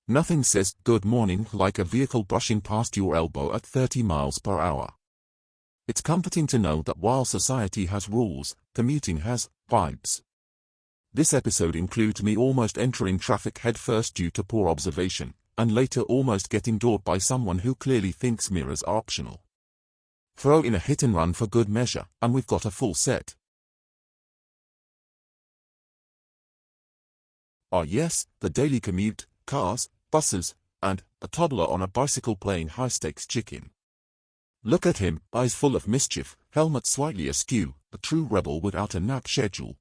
Nothing says good morning like a vehicle brushing past your elbow at 30 miles per hour. It's comforting to know that while society has rules, commuting has vibes. This episode includes me almost entering traffic headfirst due to poor observation, and later almost getting doored by someone who clearly thinks mirrors are optional. Throw in a hit and run for good measure, and we've got a full set. Ah yes, the daily commute, cars, buses, and a toddler on a bicycle playing high-stakes chicken. Look at him, eyes full of mischief, helmet slightly askew, a true rebel without a nap schedule.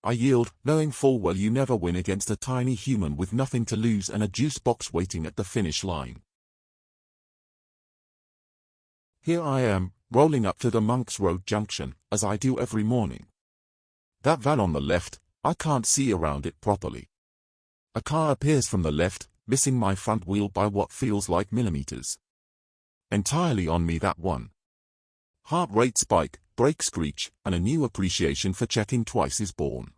I yield, knowing full well you never win against a tiny human with nothing to lose and a juice box waiting at the finish line. Here I am, rolling up to the Monks Road junction, as I do every morning. That van on the left, I can't see around it properly. A car appears from the left, missing my front wheel by what feels like millimeters. Entirely on me that one. Heart rate spike, brake screech, and a new appreciation for checking twice is born.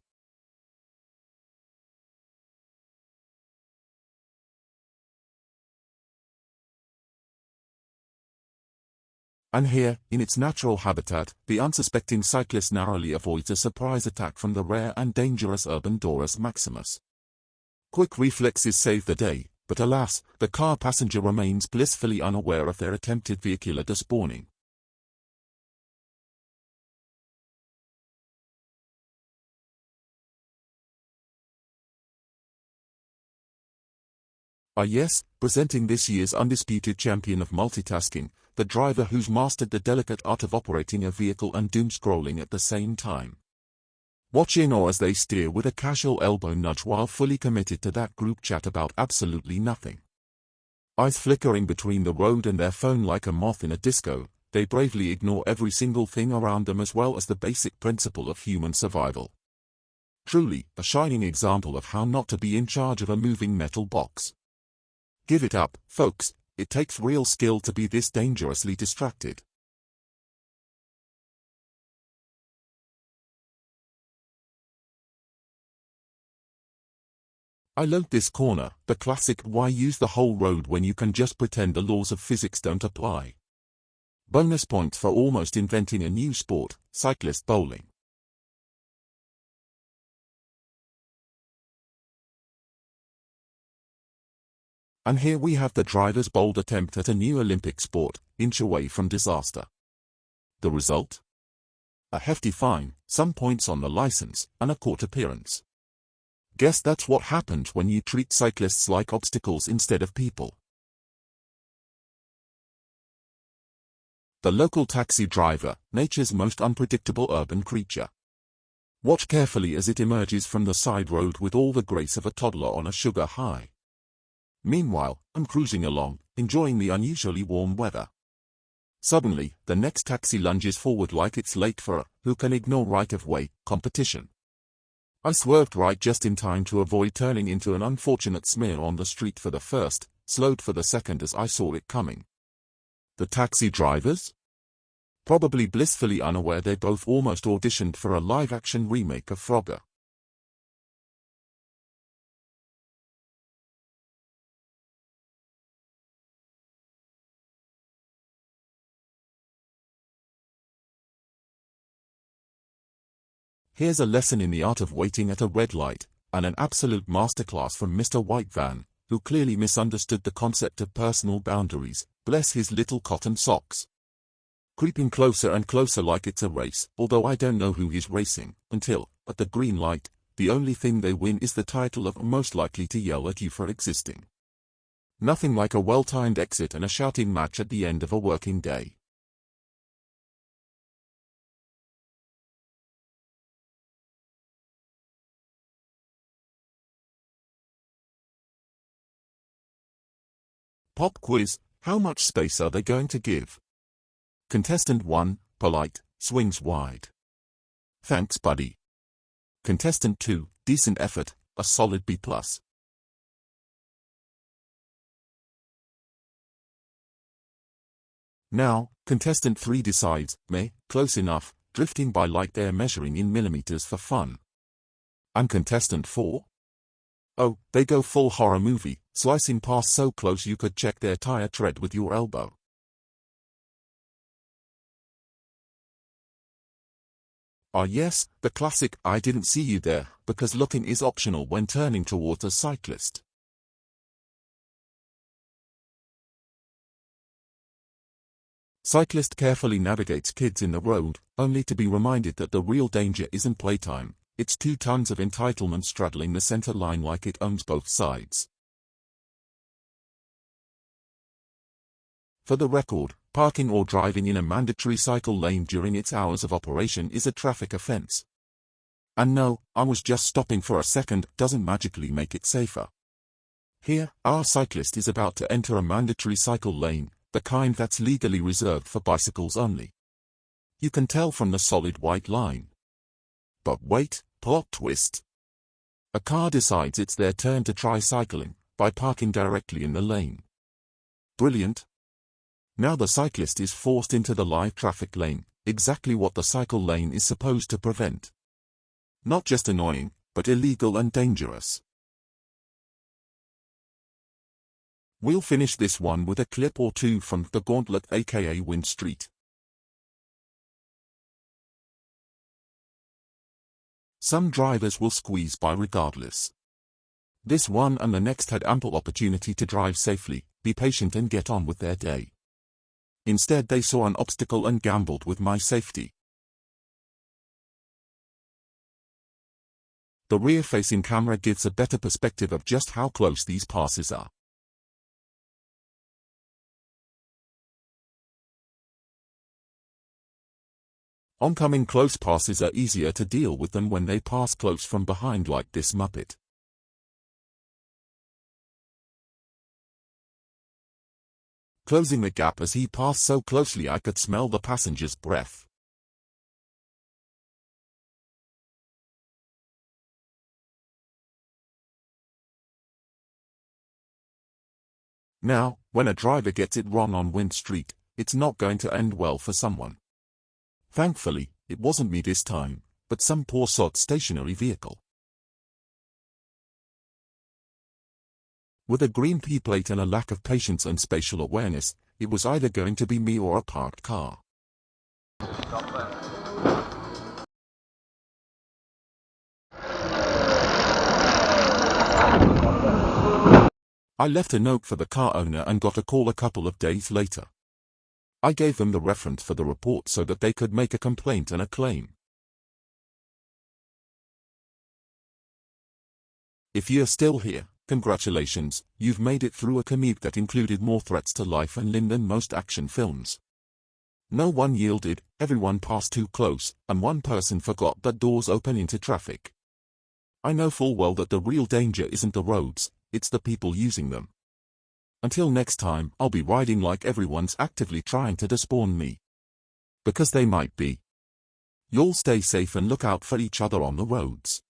And here, in its natural habitat, the unsuspecting cyclist narrowly avoids a surprise attack from the rare and dangerous urban Dorus Maximus. Quick reflexes save the day, but alas, the car passenger remains blissfully unaware of their attempted vehicular despawning. Ah yes, presenting this year's undisputed champion of multitasking, the driver who's mastered the delicate art of operating a vehicle and doom-scrolling at the same time. Watch in awe as they steer with a casual elbow nudge while fully committed to that group chat about absolutely nothing. Eyes flickering between the road and their phone like a moth in a disco, they bravely ignore every single thing around them as well as the basic principle of human survival. Truly, a shining example of how not to be in charge of a moving metal box. Give it up, folks, it takes real skill to be this dangerously distracted. I love this corner, the classic why use the whole road when you can just pretend the laws of physics don't apply. Bonus points for almost inventing a new sport, cyclist bowling. And here we have the driver's bold attempt at a new Olympic sport, inch away from disaster. The result? A hefty fine, some points on the license, and a court appearance. Guess that's what happens when you treat cyclists like obstacles instead of people. The local taxi driver, nature's most unpredictable urban creature. Watch carefully as it emerges from the side road with all the grace of a toddler on a sugar high. Meanwhile, I'm cruising along, enjoying the unusually warm weather. Suddenly, the next taxi lunges forward like it's late for a who can ignore right-of-way competition. I swerved right just in time to avoid turning into an unfortunate smear on the street for the first, slowed for the second as I saw it coming. The taxi drivers? Probably blissfully unaware they both almost auditioned for a live-action remake of Frogger. Here's a lesson in the art of waiting at a red light, and an absolute masterclass from Mr. White Van, who clearly misunderstood the concept of personal boundaries, bless his little cotton socks. Creeping closer and closer like it's a race, although I don't know who he's racing, until, at the green light, the only thing they win is the title of most likely to yell at you for existing. Nothing like a well-timed exit and a shouting match at the end of a working day. Pop quiz, how much space are they going to give? Contestant 1, polite, swings wide. Thanks buddy. Contestant 2, decent effort, a solid B+. Now, contestant 3 decides, meh, close enough, drifting by like they're measuring in millimeters for fun. And contestant 4? Oh, they go full horror movie, slicing past so close you could check their tire tread with your elbow. Ah yes, the classic "I didn't see you there" because looking is optional when turning towards a cyclist. Cyclist carefully navigates kids in the road, only to be reminded that the real danger isn't playtime, it's 2 tons of entitlement straddling the center line like it owns both sides. For the record, parking or driving in a mandatory cycle lane during its hours of operation is a traffic offense. And no, I was just stopping for a second doesn't magically make it safer. Here, our cyclist is about to enter a mandatory cycle lane, the kind that's legally reserved for bicycles only. You can tell from the solid white line. But wait, plot twist. A car decides it's their turn to try cycling, by parking directly in the lane. Brilliant. Now the cyclist is forced into the live traffic lane, exactly what the cycle lane is supposed to prevent. Not just annoying, but illegal and dangerous. We'll finish this one with a clip or two from The Gauntlet aka Wind Street. Some drivers will squeeze by regardless. This one and the next had ample opportunity to drive safely, be patient and get on with their day. Instead they saw an obstacle and gambled with my safety. The rear-facing camera gives a better perspective of just how close these passes are. Oncoming close passes are easier to deal with than when they pass close from behind like this Muppet. Closing the gap as he passed so closely I could smell the passenger's breath. Now, when a driver gets it wrong on Wind Street, it's not going to end well for someone. Thankfully, it wasn't me this time, but some poor sod stationary vehicle. With a green P plate and a lack of patience and spatial awareness, it was either going to be me or a parked car. I left a note for the car owner and got a call a couple of days later. I gave them the reference for the report so that they could make a complaint and a claim. If you're still here, congratulations, you've made it through a commute that included more threats to life and limb than most action films. No one yielded, everyone passed too close, and one person forgot that doors open into traffic. I know full well that the real danger isn't the roads, it's the people using them. Until next time, I'll be riding like everyone's actively trying to despawn me. Because they might be. You'll stay safe and look out for each other on the roads.